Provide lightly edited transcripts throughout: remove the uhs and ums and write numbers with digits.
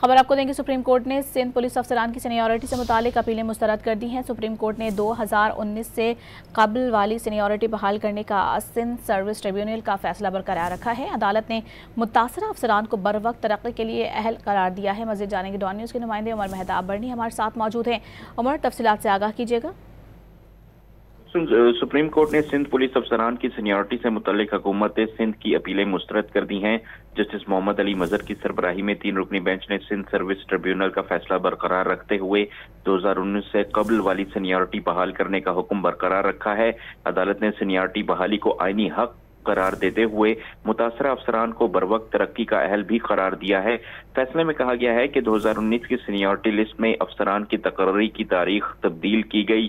खबर आपको देंगे। सुप्रीम कोर्ट ने सिंध पुलिस अफसरान की सीनियरिटी से मुतालिक अपीलें मुस्तरद कर दी हैं। सुप्रीम कोर्ट ने 2019 से कबल वाली सीनियरिटी बहाल करने का सिंध सर्विस ट्रिब्यूनल का फैसला बरकरार रखा है। अदालत ने मुतासरा अफसरान को बर वक्त तरक्की के लिए अहल करार दिया है। मज़ीद जानेंगे डॉन न्यूज़ के नुमाइंदे उमर मेहताब बरनी हमारे साथ मौजूद हैं। उमर, तफसीलात से आगाह कीजिएगा। सुप्रीम कोर्ट ने सिंध पुलिस अफसरान की सीनियरिटी से मुतल्लिक हुकूमत सिंध की अपीलें मुस्तरद कर दी हैं। जस्टिस मोहम्मद अली मजहर की सरबराही में 3 रुकनी बेंच ने सिंध सर्विस ट्रिब्यूनल का फैसला बरकरार रखते हुए 2019 से कबल वाली सीनियरिटी बहाल करने का हुक्म बरकरार रखा है। अदालत ने सीनियरिटी बहाली को आईनी हक करार देते हुए मुतासरा अफसरान को बरवक्त तरक्की का अहल भी करार दिया है। फैसले में कहा गया है कि 2019 की सीनियरिटी लिस्ट में अफसरान की तकर्री की तारीख तब्दील की गई,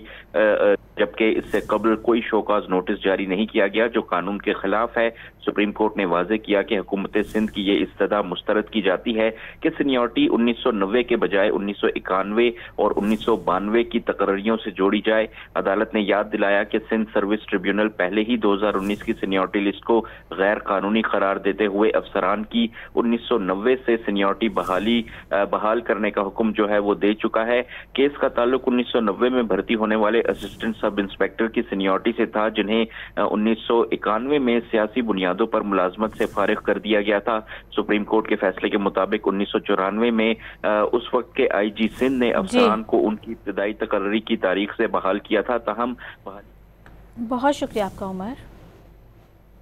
जबकि इससे कबल कोई शोकाज नोटिस जारी नहीं किया गया, जो कानून के खिलाफ है। सुप्रीम कोर्ट ने वाज़ेह किया कि हुकूमत सिंध की ये इस्तदा मुस्तरद की जाती है कि सीनियरिटी 1990 के बजाय 1991 और 1992 की तकर्रियों से जोड़ी जाए। अदालत ने याद दिलाया कि सिंध सर्विस ट्रिब्यूनल पहले ही 2019 की सीनियरिटी लिस्ट को गैर कानूनी करार देते हुए अफसरान की 1990 से सीनियरिटी बहाल करने का हुक्म जो है वो दे चुका है। केस का ताल्लुक 1990 में भर्ती होने वाले असिस्टेंट सब इंस्पेक्टर की सीनियरिटी से था, जिन्हें 1991 में सियासी बुनियादों पर मुलाजमत से फारिग कर दिया गया था। सुप्रीम कोर्ट के फैसले के मुताबिक 1994 में उस वक्त के IG सिंध ने अफसरान को उनकी इब्तिदाई तकर्री की तारीख से बहाल किया था। ताहम बहुत शुक्रिया आपका उमर।